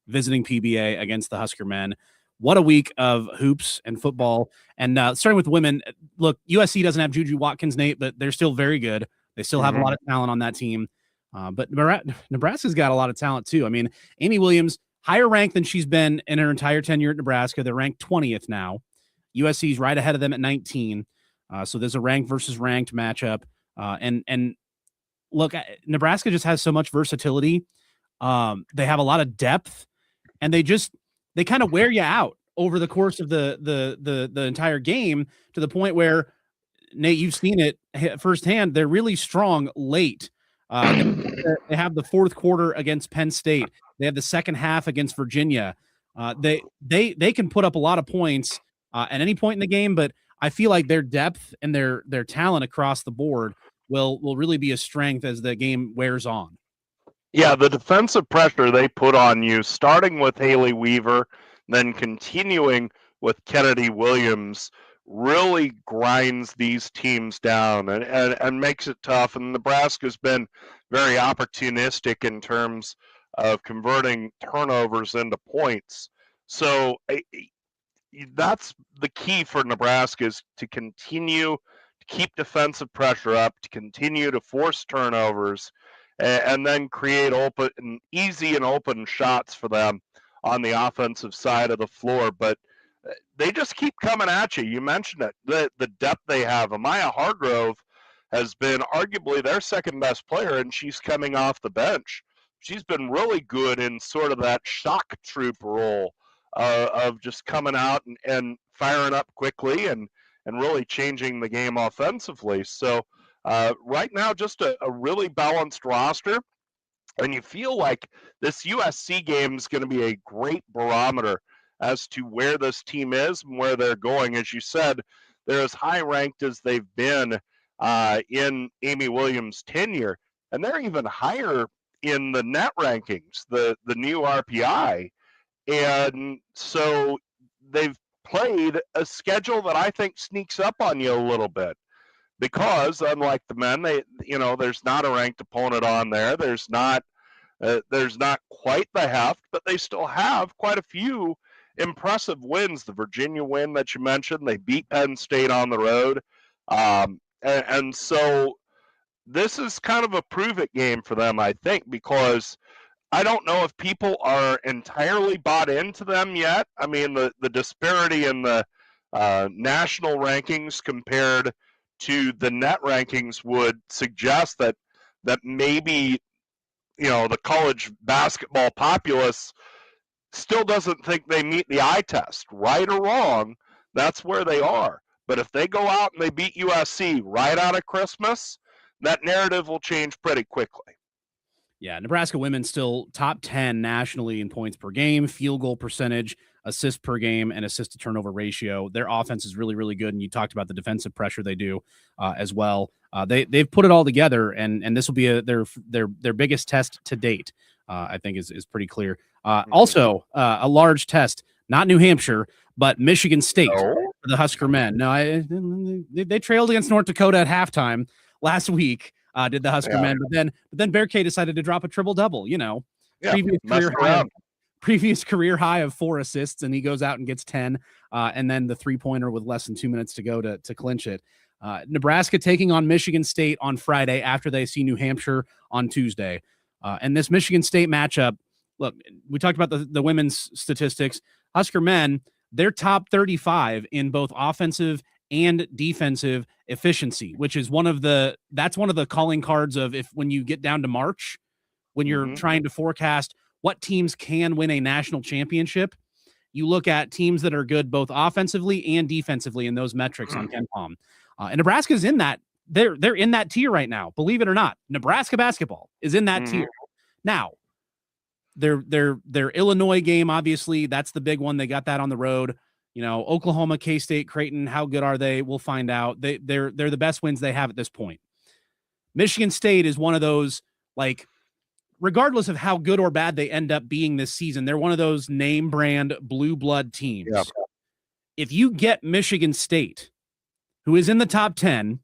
visiting PBA against the Husker men. What a week of hoops and football. And starting with women, look, USC doesn't have Juju Watkins, Nate, but they're still very good. They still have a lot of talent on that team. But Nebraska's got a lot of talent too. I mean, Amy Williams, higher ranked than she's been in her entire tenure at Nebraska. They're ranked 20th now. USC's right ahead of them at 19. So there's a ranked versus ranked matchup. And look, Nebraska just has so much versatility. They have a lot of depth, and they kind of wear you out over the course of the entire game, to the point where, Nate, you've seen it firsthand. They're really strong late. They have the fourth quarter against Penn State. They have the second half against Virginia. They can put up a lot of points at any point in the game, but I feel like their depth and their talent across the board will really be a strength as the game wears on. Yeah, the defensive pressure they put on you, starting with Haley Weaver, then continuing with Kennedy Williams, really grinds these teams down and makes it tough. And Nebraska's been very opportunistic in terms of converting turnovers into points. So that's the key for Nebraska, is to continue to keep defensive pressure up, to continue to force turnovers, and then create easy and open shots for them on the offensive side of the floor. But they just keep coming at you. You mentioned it, the depth they have. Amaya Hargrove has been arguably their second best player, and she's coming off the bench. She's been really good in sort of that shock troop role of just coming out and firing up quickly and really changing the game offensively. So right now, just a really balanced roster. And you feel like this USC game is going to be a great barometer as to where this team is and where they're going. As you said, they're as high ranked as they've been in Amy Williams' tenure, and they're even higher in the net rankings, the new RPI. And so they've played a schedule that I think sneaks up on you a little bit, because unlike the men, there's not a ranked opponent on there. There's not quite the heft, but they still have quite a few impressive wins. The Virginia win that you mentioned, they beat Penn State on the road. And so this is kind of a prove-it game for them, I think, because I don't know if people are entirely bought into them yet. I mean, the disparity in the national rankings compared to the net rankings would suggest that maybe, the college basketball populace still doesn't think they meet the eye test. Right or wrong, that's where they are. But if they go out and they beat USC right out of Christmas, that narrative will change pretty quickly. Yeah, Nebraska women still top 10 nationally in points per game, field goal percentage, assists per game, and assist to turnover ratio. Their offense is really, really good, and you talked about the defensive pressure they do as well. They've put it all together, and this will be their biggest test to date. I think is pretty clear. Also, a large test, not New Hampshire, but Michigan State for the Husker men. No, they trailed against North Dakota at halftime last week. Did the Husker men, but then Bear K decided to drop a triple-double, previous career high of 4 assists, and he goes out and gets 10, and then the three-pointer with less than 2 minutes to go to clinch it. Nebraska taking on Michigan State on Friday after they see New Hampshire on Tuesday. And this Michigan State matchup, look, we talked about the women's statistics. Husker men, they're top 35 in both offensive and defensive efficiency, which is one of the calling cards of when you get down to March, when you're trying to forecast what teams can win a national championship, you look at teams that are good both offensively and defensively in those metrics on KenPom. And Nebraska's in that. They're in that tier right now. Believe it or not, Nebraska basketball is in that tier. Now, their Illinois game, obviously, that's the big one. They got that on the road. Oklahoma, K-State, Creighton, how good are they? We'll find out. They're the best wins they have at this point. Michigan State is one of those, regardless of how good or bad they end up being this season, they're one of those name brand blue blood teams. Yeah. If you get Michigan State, who is in the top 10,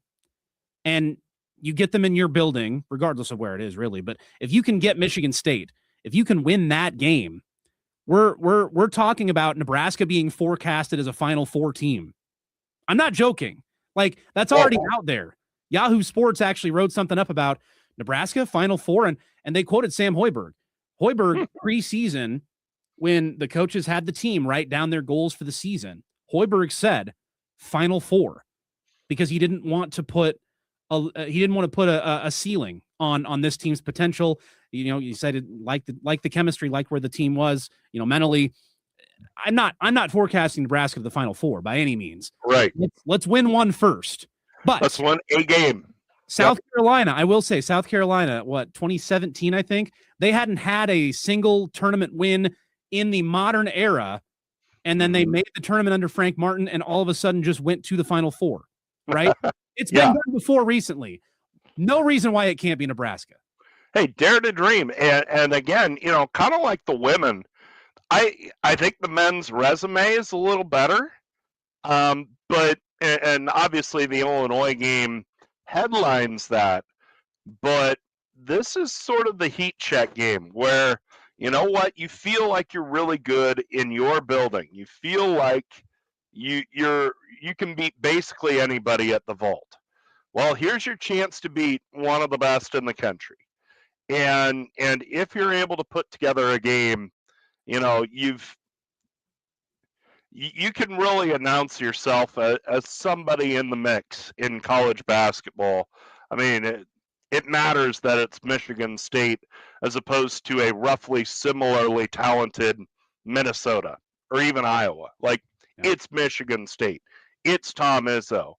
and you get them in your building, regardless of where it is, really, but if you can get Michigan State, if you can win that game, we're talking about Nebraska being forecasted as a Final Four team. I'm not joking. That's already out there. Yahoo Sports actually wrote something up about Nebraska Final Four, and they quoted Sam Hoiberg. Hoiberg preseason, when the coaches had the team write down their goals for the season, Hoiberg said Final Four because he didn't want to put a ceiling on this team's potential. You said it like the chemistry, like where the team was, mentally. I'm not forecasting Nebraska to the Final Four by any means. Right. Let's win one first. But let's win a game. South Carolina, I will say, 2017, I think, they hadn't had a single tournament win in the modern era, and then they made the tournament under Frank Martin, and all of a sudden just went to the Final Four, right? It's been done before recently. No reason why it can't be Nebraska. Hey, dare to dream. And again, kind of like the women, I think the men's resume is a little better. But obviously the Illinois game headlines that. But this is sort of the heat check game where, you know what, you feel like you're really good in your building. You feel like you can beat basically anybody at the vault. Well, here's your chance to beat one of the best in the country. And if you're able to put together a game, you can really announce yourself as somebody in the mix in college basketball. I mean, it matters that it's Michigan State as opposed to a roughly similarly talented Minnesota or even Iowa. Like, it's Michigan State. It's Tom Izzo.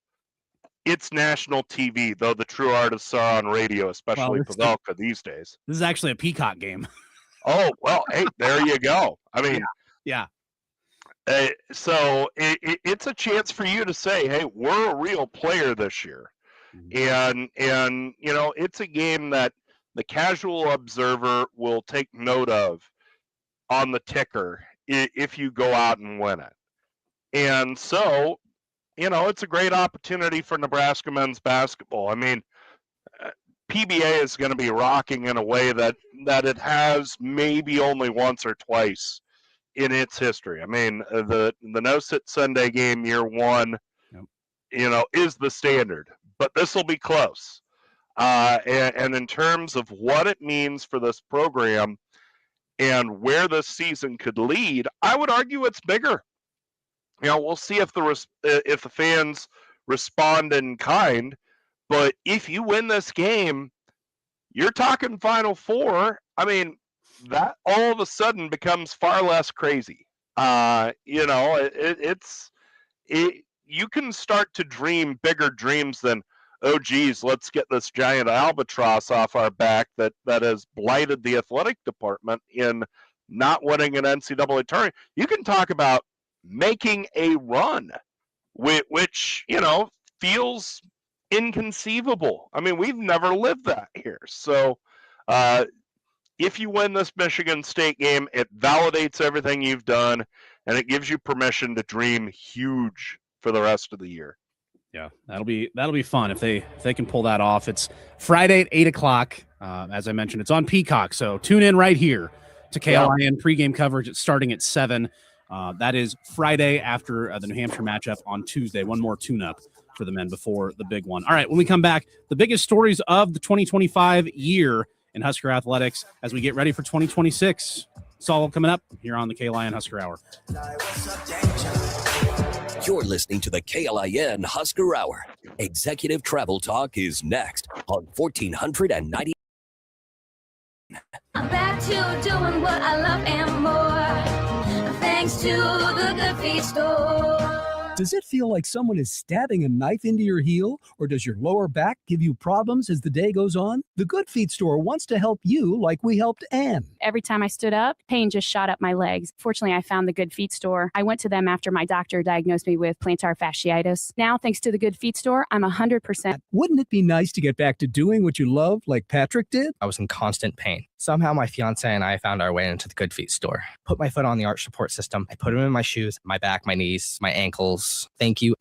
It's national TV, though the true artists are on radio, especially Pavelka these days. This is actually a Peacock game. Oh, well, hey, there you go. I mean, yeah. So it's a chance for you to say, hey, we're a real player this year. And it's a game that the casual observer will take note of on the ticker if you go out and win it. And so, it's a great opportunity for Nebraska men's basketball. I mean, PBA is going to be rocking in a way that it has maybe only once or twice in its history. I mean, the no-sit Sunday game year one, is the standard. But this will be close. And in terms of what it means for this program and where this season could lead, I would argue it's bigger. We'll see if the fans respond in kind. But if you win this game, you're talking Final Four. I mean, that all of a sudden becomes far less crazy. You can start to dream bigger dreams than, oh, geez, let's get this giant albatross off our back that has blighted the athletic department in not winning an NCAA tournament. You can talk about making a run, which, feels inconceivable. I mean, we've never lived that here. So if you win this Michigan State game, it validates everything you've done, and it gives you permission to dream huge for the rest of the year. Yeah, that'll be fun if they can pull that off. It's Friday at 8:00. As I mentioned, it's on Peacock, so tune in right here to KLIN pregame coverage. It's starting at 7. That is Friday after the New Hampshire matchup on Tuesday. One more tune-up for the men before the big one. All right, when we come back, the biggest stories of the 2025 year in Husker athletics as we get ready for 2026. It's all coming up here on the KLIN Husker Hour. You're listening to the KLIN Husker Hour. Executive Travel Talk is next on 1490. I'm back to doing what I love and more, thanks to the Good Feet store. Does it feel like someone is stabbing a knife into your heel? Or does your lower back give you problems as the day goes on? The Good Feet store wants to help you like we helped Ann. Every time I stood up, pain just shot up my legs. Fortunately, I found the Good Feet store. I went to them after my doctor diagnosed me with plantar fasciitis. Now, thanks to the Good Feet store, I'm 100%. Wouldn't it be nice to get back to doing what you love like Patrick did? I was in constant pain. Somehow my fiance and I found our way into the Good Feet store. Put my foot on the arch support system. I put them in my shoes, my back, my knees, my ankles. Thank you,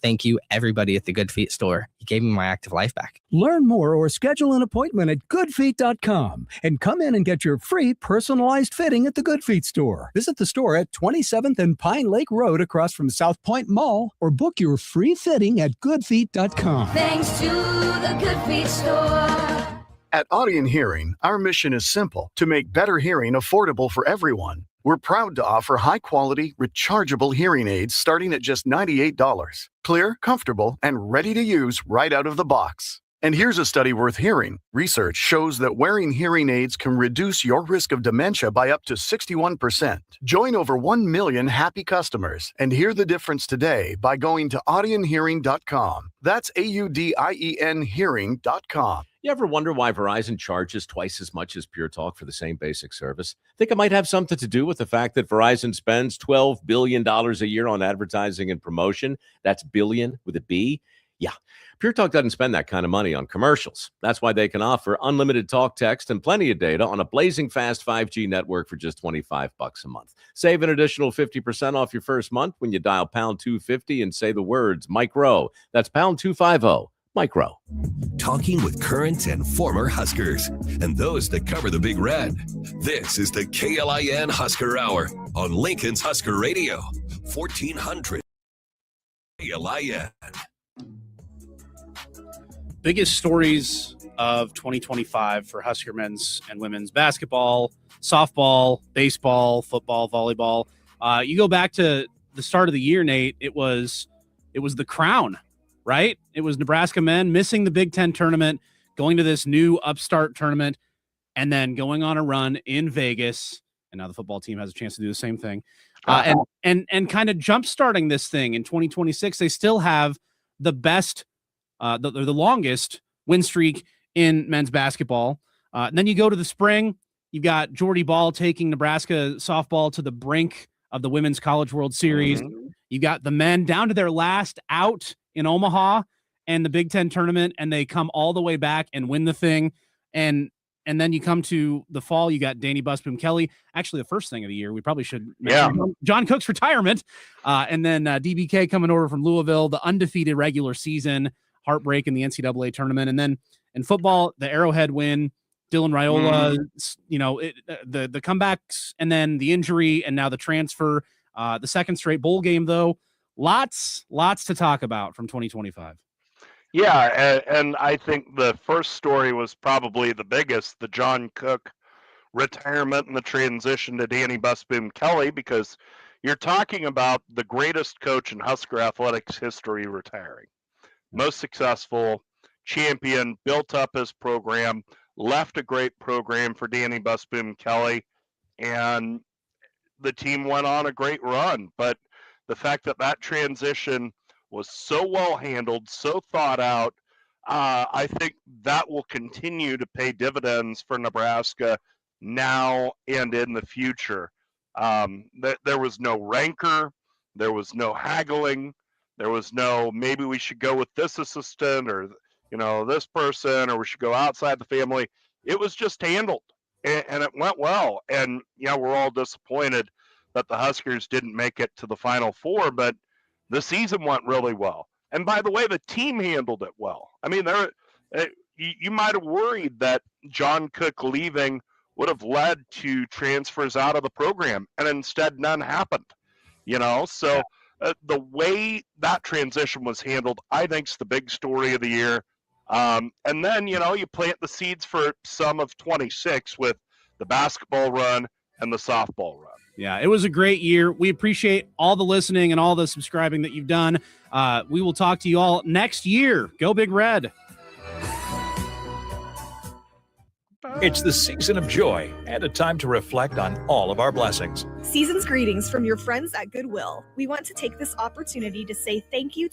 everybody at the Good Feet store. You gave me my active life back. Learn more or schedule an appointment at goodfeet.com and come in and get your free personalized fitting at the Good Feet store. Visit the store at 27th and Pine Lake Road across from South Point Mall or book your free fitting at goodfeet.com. Thanks to the Good Feet store. At Audion Hearing, our mission is simple: to make better hearing affordable for everyone. We're proud to offer high-quality, rechargeable hearing aids starting at just $98. Clear, comfortable, and ready to use right out of the box. And here's a study worth hearing. Research shows that wearing hearing aids can reduce your risk of dementia by up to 61%. Join over 1 million happy customers and hear the difference today by going to audionhearing.com. That's AUDIEN hearing.com. You ever wonder why Verizon charges twice as much as Pure Talk for the same basic service? Think it might have something to do with the fact that Verizon spends $12 billion a year on advertising and promotion. That's billion with a B. Yeah, Pure Talk doesn't spend that kind of money on commercials. That's why they can offer unlimited talk, text, and plenty of data on a blazing fast 5G network for just $25 a month. Save an additional 50% off your first month when you dial pound 250 and say the words Micro. That's pound 250, Micro. Talking with current and former Huskers and those that cover the Big Red. This is the KLIN Husker Hour on Lincoln's Husker Radio, 1400 KLIN. Biggest stories of 2025 for Husker men's and women's basketball, softball, baseball, football, volleyball. You go back to the start of the year, Nate, it was the crown, right? It was Nebraska men missing the Big Ten tournament, going to this new upstart tournament, and then going on a run in Vegas. And now the football team has a chance to do the same thing. And kind of jump-starting this thing in 2026. They still have the best the longest win streak in men's basketball. And then you go to the spring, you've got Jordy Ball taking Nebraska softball to the brink of the Women's College World Series. You got the men down to their last out in Omaha and the Big Ten tournament, and they come all the way back and win the thing. And then you come to the fall, you got Danny Busboom Kelly. Actually, the first thing of the year, we probably should mention John Cook's retirement. And then DBK coming over from Louisville, the undefeated regular season, heartbreak in the NCAA tournament. And then in football, the Arrowhead win, Dylan Raiola, the comebacks, and then the injury, and now the transfer. The second straight bowl game, though. Lots to talk about from 2025. Yeah, and I think the first story was probably the biggest, the John Cook retirement and the transition to Danny Busboom Kelly, because you're talking about the greatest coach in Husker athletics history retiring. Most successful, champion, built up his program, left a great program for Danny Busboom Kelly, and the team went on a great run. But the fact that transition was so well handled, so thought out, I think that will continue to pay dividends for Nebraska now and in the future. There was no rancor, there was no haggling, there was no maybe we should go with this assistant or this person, or we should go outside the family. It was just handled, and it went well. And we're all disappointed that the Huskers didn't make it to the Final Four, but the season went really well. And by the way, the team handled it well. I mean, you might have worried that John Cook leaving would have led to transfers out of the program, and instead none happened. So the way that transition was handled, I think, is the big story of the year. And then, you plant the seeds for some of 26 with the basketball run and the softball run. Yeah, it was a great year. We appreciate all the listening and all the subscribing that you've done. We will talk to you all next year. Go Big Red. It's the season of joy and a time to reflect on all of our blessings. Season's greetings from your friends at Goodwill. We want to take this opportunity to say thank you